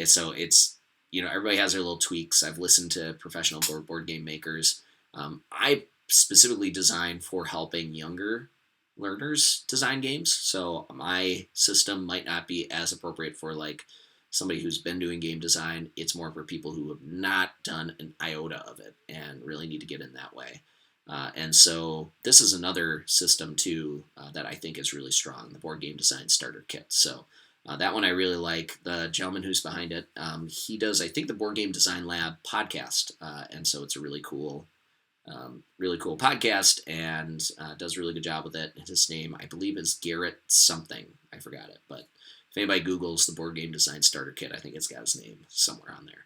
So it's, everybody has their little tweaks. I've listened to professional board game makers. I specifically designed for helping younger learners design games. So my system might not be as appropriate for like somebody who's been doing game design. It's more for people who have not done an iota of it and really need to get in that way. And so this is another system too that I think is really strong, the Board Game Design Starter Kit. So that one I really like. The gentleman who's behind it, he does, I think, the Board Game Design Lab podcast, and so it's a really cool podcast, and does a really good job with it. His name, I believe, is Garrett something. I forgot it, but if anybody Googles the Board Game Design Starter Kit, I think it's got his name somewhere on there.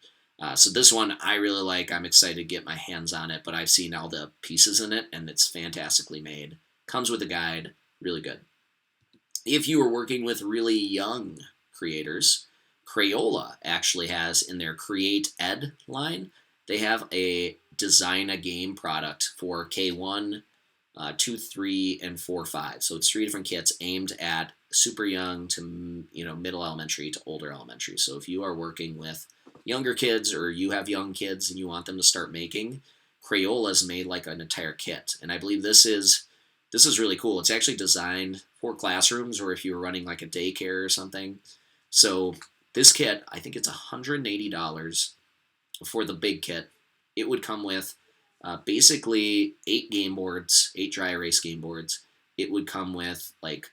So this one I really like. I'm excited to get my hands on it, but I've seen all the pieces in it, and it's fantastically made. Comes with a guide, really good. If you are working with really young creators, Crayola actually has in their Create Ed line, they have a design a game product for K1, 2, 3, and 4, 5. So it's 3 different kits aimed at super young to middle elementary to older elementary. So if you are working with younger kids or you have young kids and you want them to start making, Crayola's made like an entire kit. And I believe this is really cool. It's actually designed for classrooms or if you were running like a daycare or something. So this kit, I think it's $180 for the big kit. It would come with basically 8 game boards, 8 dry erase game boards. It would come with like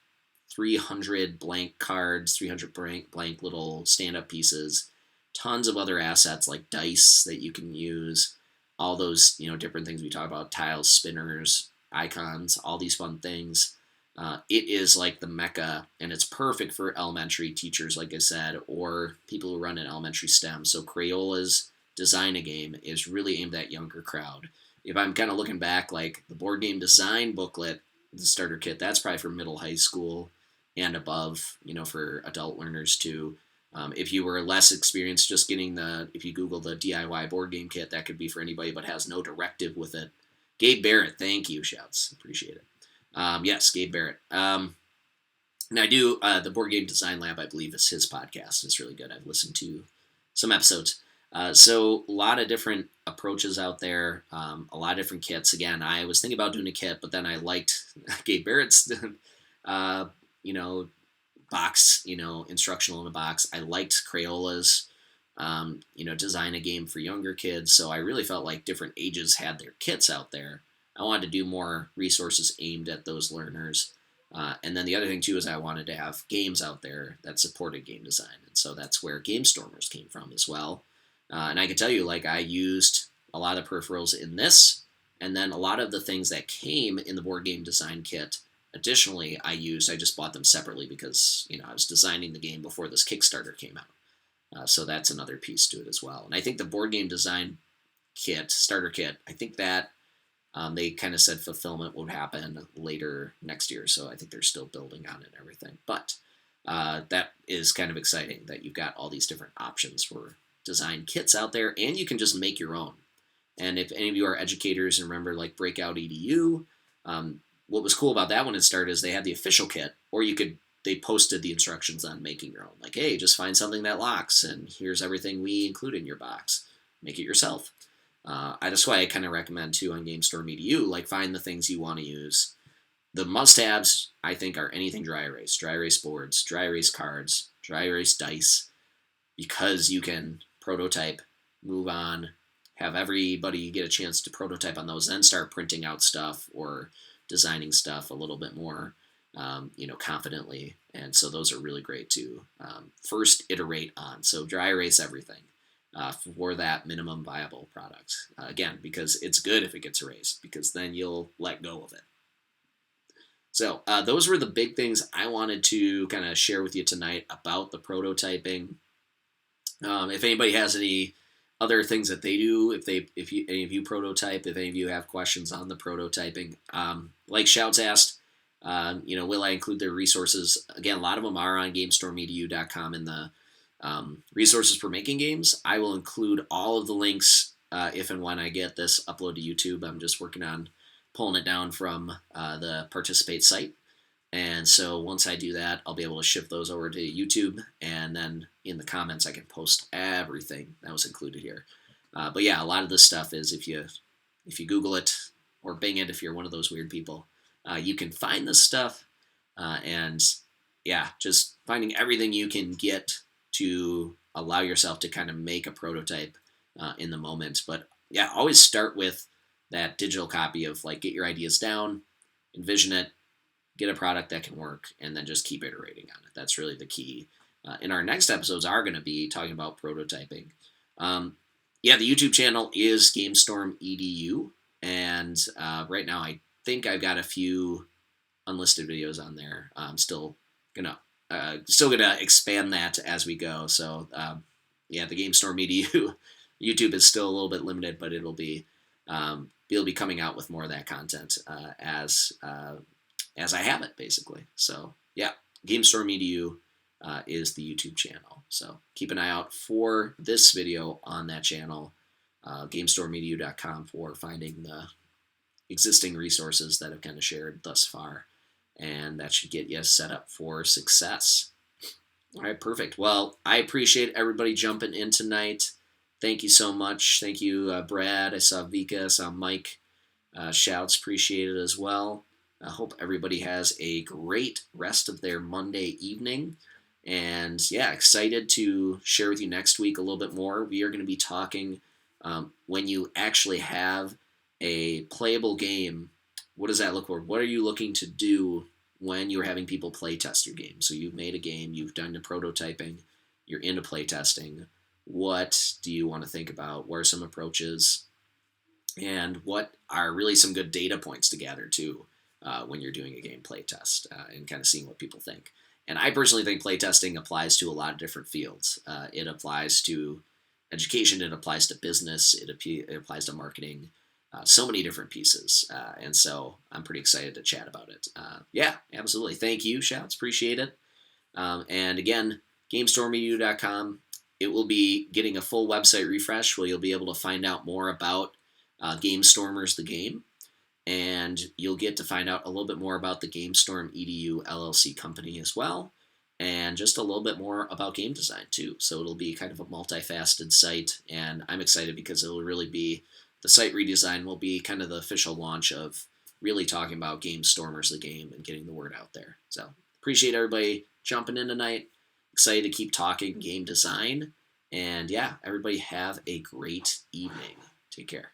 300 blank cards, 300 blank little stand-up pieces, tons of other assets like dice that you can use, all those different things we talk about, tiles, spinners, icons, all these fun things. It is like the mecca, and it's perfect for elementary teachers, like I said, or people who run an elementary STEM. So Crayola's Design a Game is really aimed at younger crowd. If I'm kind of looking back, like the board game design booklet, the starter kit, that's probably for middle high school and above, for adult learners too. If you were less experienced, just getting if you Google the DIY board game kit, that could be for anybody but has no directive with it. Gabe Barrett, thank you, shouts. Appreciate it. Yes, Gabe Barrett. And I do, the Board Game Design Lab, I believe, is his podcast. It's really good. I've listened to some episodes. So a lot of different approaches out there, a lot of different kits. Again, I was thinking about doing a kit, but then I liked Gabe Barrett's, box, instructional in a box. I liked Crayola's, design a game for younger kids. So I really felt like different ages had their kits out there. I wanted to do more resources aimed at those learners. And then the other thing, too, is I wanted to have games out there that supported game design. And so that's where Gamestormers came from as well. And I can tell you, like, I used a lot of peripherals in this, and then a lot of the things that came in the board game design kit, additionally, I just bought them separately because, I was designing the game before this Kickstarter came out. So that's another piece to it as well. And I think the board game design kit, starter kit, I think that they kind of said fulfillment would happen later next year. So I think they're still building on it and everything. But that is kind of exciting that you've got all these different options for design kits out there, and you can just make your own. And if any of you are educators and remember like Breakout EDU, what was cool about that when it started is they had the official kit, or they posted the instructions on making your own. Like, hey, just find something that locks, and here's everything we include in your box. Make it yourself. That's why I kind of recommend too on Gamestorm EDU, like find the things you want to use. The must-haves, I think, are anything dry erase boards, dry erase cards, dry erase dice, because you can prototype, move on, have everybody get a chance to prototype on those, then start printing out stuff or designing stuff a little bit more, confidently. And so those are really great to first iterate on. So dry erase everything for that minimum viable product. Again, because it's good if it gets erased, because then you'll let go of it. So those were the big things I wanted to kind of share with you tonight about the prototyping. If anybody has any other things that they do, if any of you prototype, if any of you have questions on the prototyping, like Shouts asked, will I include their resources? Again, a lot of them are on GamestormEDU.com in the resources for making games. I will include all of the links if and when I get this upload to YouTube. I'm just working on pulling it down from the Participate site. And so once I do that, I'll be able to ship those over to YouTube, and then in the comments I can post everything that was included here. But yeah, a lot of this stuff is if you Google it or Bing it, if you're one of those weird people, you can find this stuff. And yeah, just finding everything you can get to allow yourself to kind of make a prototype in the moment. But yeah, always start with that digital copy of like get your ideas down, envision it, get a product that can work, and then just keep iterating on it. That's really the key. And our next episodes are going to be talking about prototyping. The YouTube channel is Gamestorm EDU, and right now I think I've got a few unlisted videos on there. I'm still gonna expand that as we go. So the Gamestorm EDU YouTube is still a little bit limited, but it'll be coming out with more of that content as I have it, basically. So yeah, Gamestorm EDU is the YouTube channel. So keep an eye out for this video on that channel, GamestormEDU.com, for finding the existing resources that I've kind of shared thus far. And that should get you set up for success. All right, perfect. Well, I appreciate everybody jumping in tonight. Thank you so much. Thank you, Brad. I saw Vika. I saw Mike. Shouts, appreciate it as well. I hope everybody has a great rest of their Monday evening. And yeah, excited to share with you next week a little bit more. We are going to be talking when you actually have a playable game. What does that look for? What are you looking to do when you're having people play test your game? So you've made a game, you've done the prototyping, you're into play testing. What do you want to think about? What are some approaches? And what are really some good data points to gather too when you're doing a game play test and kind of seeing what people think. And I personally think playtesting applies to a lot of different fields. It applies to education, it applies to business, it applies to marketing, so many different pieces. And so I'm pretty excited to chat about it. Yeah, absolutely. Thank you, Shouts. Appreciate it. And again, GamestormEDU.com. It will be getting a full website refresh where you'll be able to find out more about GameStormers, the game. And you'll get to find out a little bit more about the Gamestorm EDU LLC company as well, and just a little bit more about game design too. So it'll be kind of a multifaceted site, and I'm excited because it'll really be, the site redesign will be kind of the official launch of really talking about Gamestormers, the game, and getting the word out there. So appreciate everybody jumping in tonight. Excited to keep talking game design. And yeah, everybody have a great evening. Take care.